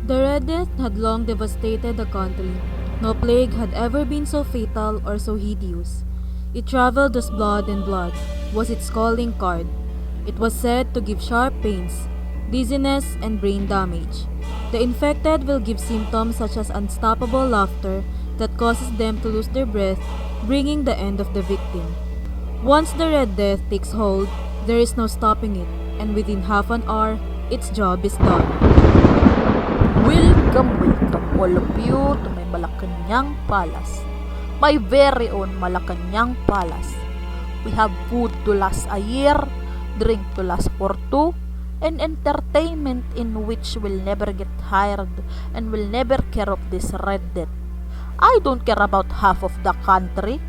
The Red Death had long devastated the country. No plague had ever been so fatal or so hideous. It traveled as blood, and blood was its calling card. It was said to give sharp pains, dizziness, and brain damage. The infected will give symptoms such as unstoppable laughter that causes them to lose their breath, bringing the end of the victim. Once the Red Death takes hold, there is no stopping it, and within half an hour, its job is done. Welcome all of you to my Malacanang Palace. My very own Malacanang Palace. We have food to last a year, drink to last for 2, and entertainment in which will never get tired and will never care of this Red Death. I don't care about half of the country,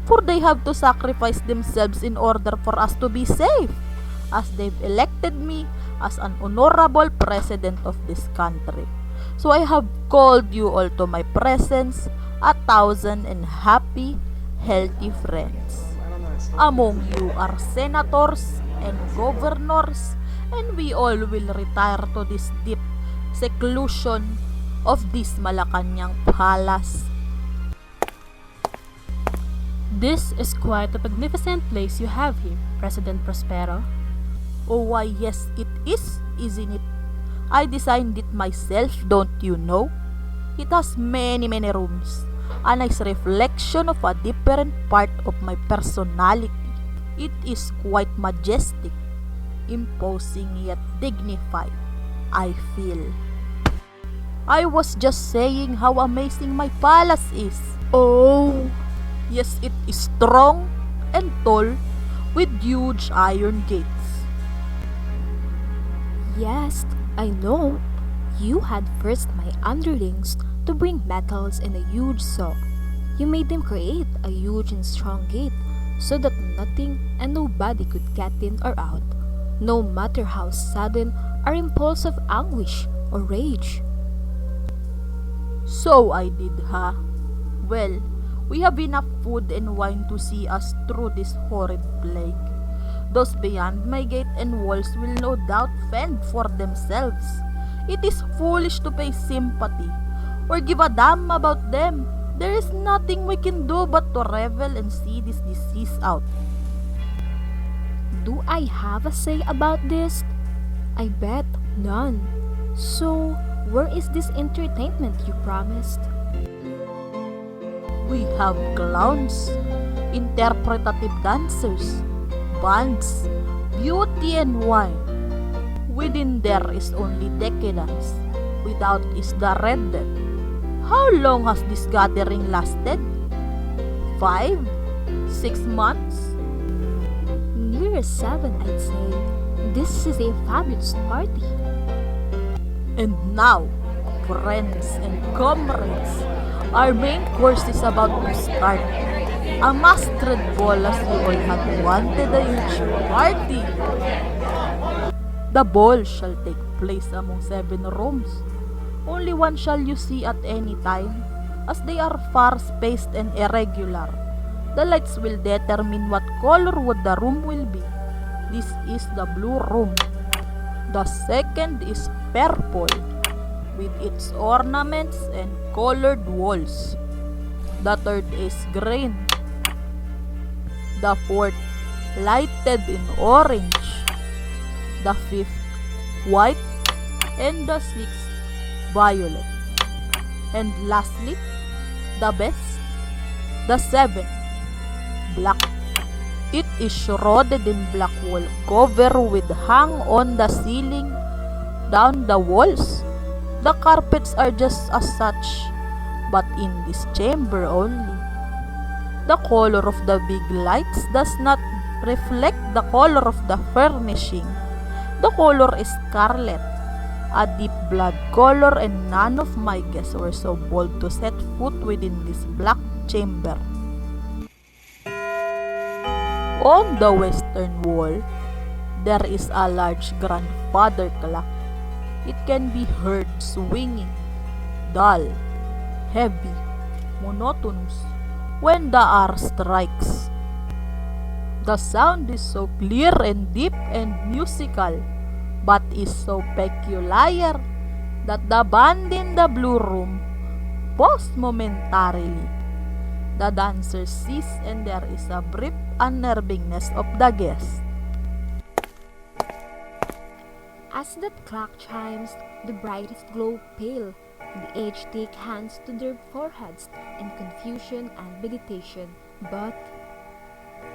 for they have to sacrifice themselves in order for us to be safe, as they've elected me as an honorable president of this country. So I have called you all to my presence, 1,000 and happy, healthy friends. Among you are senators and governors, and we all will retire to this deep seclusion of this Malacanang Palace. This is quite a magnificent place you have here, President Prospero. Oh why yes it is, isn't it? I designed it myself, don't you know? It has many rooms, a nice reflection of a different part of my personality. It is quite majestic, imposing yet dignified, I feel. I was just saying how amazing my palace is. Oh, yes, it is strong and tall with huge iron gates. Yes, I know. You had first my underlings to bring metals and a huge saw. You made them create a huge and strong gate so that nothing and nobody could get in or out, no matter how sudden or impulsive anguish or rage. So I did, huh? Well, we have enough food and wine to see us through this horrid plague. Those beyond my gate and walls will no doubt fend for themselves. It is foolish to pay sympathy or give a damn about them. There is nothing we can do but to revel and see this disease out. Do I have a say about this? I bet none. So, where is this entertainment you promised? We have clowns, interpretative dancers, bands, beauty and wine. Within there is only decadence. Without is the Red Death. How long has this gathering lasted? 5? 6 months? Near 7, I'd say. This is a fabulous party. And now, friends and comrades, our main course is about to start. A masquerade ball as we all had wanted a huge party. The ball shall take place among 7 rooms. Only one shall you see at any time, as they are far-spaced and irregular. The lights will determine what color would the room will be. This is the blue room. The second is purple, with its ornaments and colored walls. The third is green. The fourth, lighted in orange. The fifth, white. And the sixth, violet. And lastly, the best, the seventh, black. It is shrouded in black wool cover with hang on the ceiling, down the walls. The carpets are just as such, but in this chamber only. The color of the big lights does not reflect the color of the furnishing. The color is scarlet, a deep blood color, and none of my guests were so bold to set foot within this black chamber. On the western wall, there is a large grandfather clock. It can be heard swinging, dull, heavy, monotonous, when the hour strikes. The sound is so clear and deep and musical, but is so peculiar, that the band in the blue room paused momentarily. The dancers cease and there is a brief unnervingness of the guests. As that clock chimes, the brightest glow pale, and the aged take hands to their foreheads in confusion and meditation. But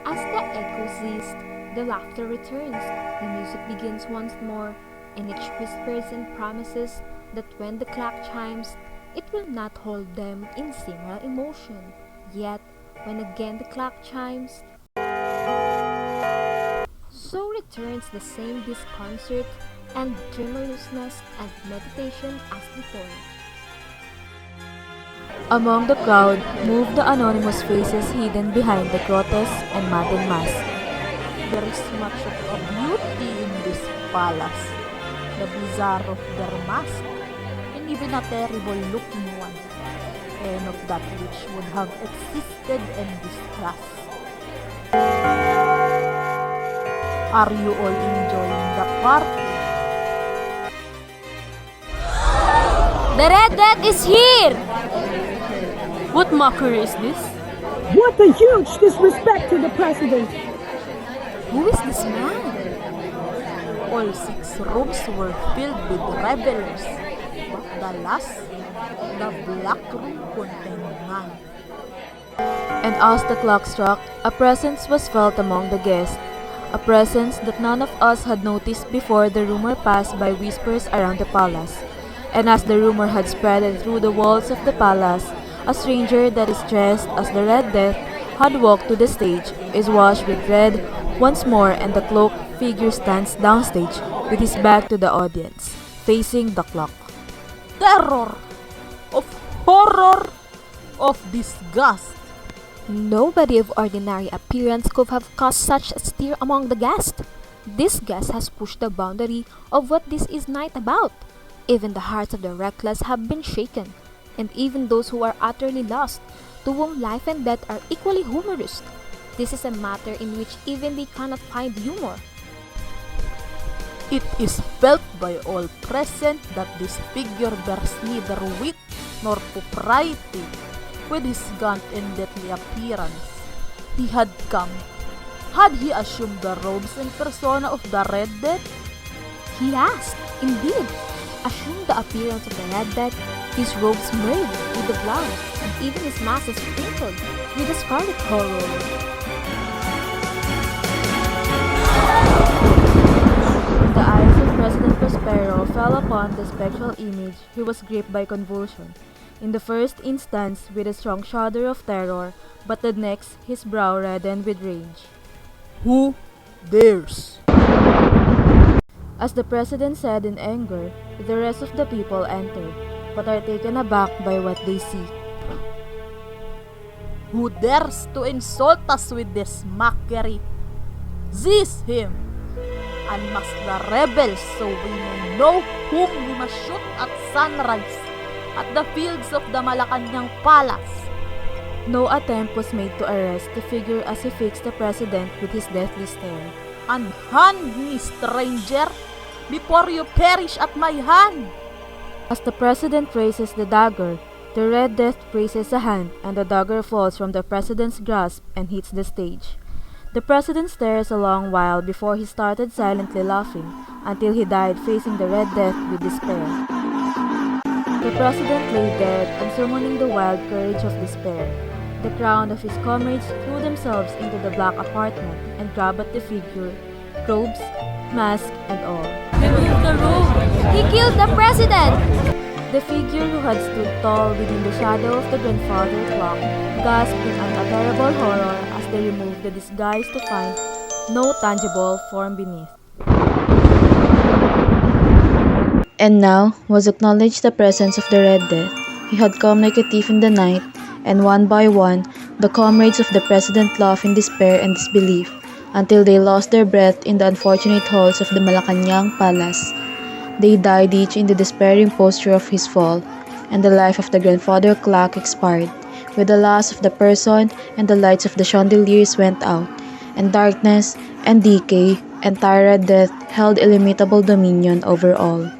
as the echo ceased, the laughter returns, the music begins once more, and each whispers and promises that when the clock chimes, it will not hold them in similar emotion. Yet, when again the clock chimes, so returns the same disconcert and tremulousness and meditation as before. Among the crowd moved the anonymous faces hidden behind the grotesque and matted mask. There is much of a beauty in this palace, the bizarre of their mask, and even a terrible-looking one, and of that which would have existed in this class. Are you all enjoying the party? The Red Death is here! What mockery is this? What a huge disrespect to the president! Who is this man? All 6 rooms were filled with revelers, but the last, the black room contained none. And as the clock struck, a presence was felt among the guests. A presence that none of us had noticed before the rumor passed by whispers around the palace. And as the rumor had spread through the walls of the palace, a stranger that is dressed as the Red Death had walked to the stage, is washed with red once more, and the cloaked figure stands downstage with his back to the audience, facing the clock. Terror! Of horror! Of disgust! Nobody of ordinary appearance could have caused such a stir among the guests. This guest has pushed the boundary of what this is night about. Even the hearts of the reckless have been shaken, and even those who are utterly lost, to whom life and death are equally humorous. This is a matter in which even they cannot find humor. It is felt by all present that this figure bears neither wit nor propriety. With his gaunt and deadly appearance, he had he assumed the robes and persona of the Red Death? He has, indeed, assumed the appearance of the Red Death, his robes smeared with the blood, and even his mask is sprinkled with the scarlet horror. When the eyes of President Prospero fell upon the spectral image, he was gripped by convulsion. In the first instance, with a strong shudder of terror, but the next, his brow reddened with rage. Who dares? As the president said in anger, the rest of the people entered, but are taken aback by what they see. Who dares to insult us with this mockery? Seize him! Unmask the rebels so we may know whom we must shoot at sunrise at the fields of the Malacanang Palace. No attempt was made to arrest the figure as he fixed the president with his deathly stare. Unhand me, stranger, before you perish at my hand! As the president raises the dagger, the Red Death raises a hand and the dagger falls from the president's grasp and hits the stage. The president stares a long while before he started silently laughing until he died facing the Red Death with despair. The president lay dead and summoning the wild courage of despair. The crowd of his comrades threw themselves into the black apartment and grabbed at the figure, robes, mask, and all. Remove the robe! He killed the president! The figure who had stood tall within the shadow of the grandfather clock gasped in a terrible horror as they removed the disguise to find no tangible form beneath. And now was acknowledged the presence of the Red Death. He had come like a thief in the night, and one by one, the comrades of the president laughed in despair and disbelief, until they lost their breath in the unfortunate halls of the Malacanang Palace. They died each in the despairing posture of his fall, and the life of the grandfather clock expired. With the loss of the person, and the lights of the chandeliers went out, and darkness and decay and tyrant death held illimitable dominion over all.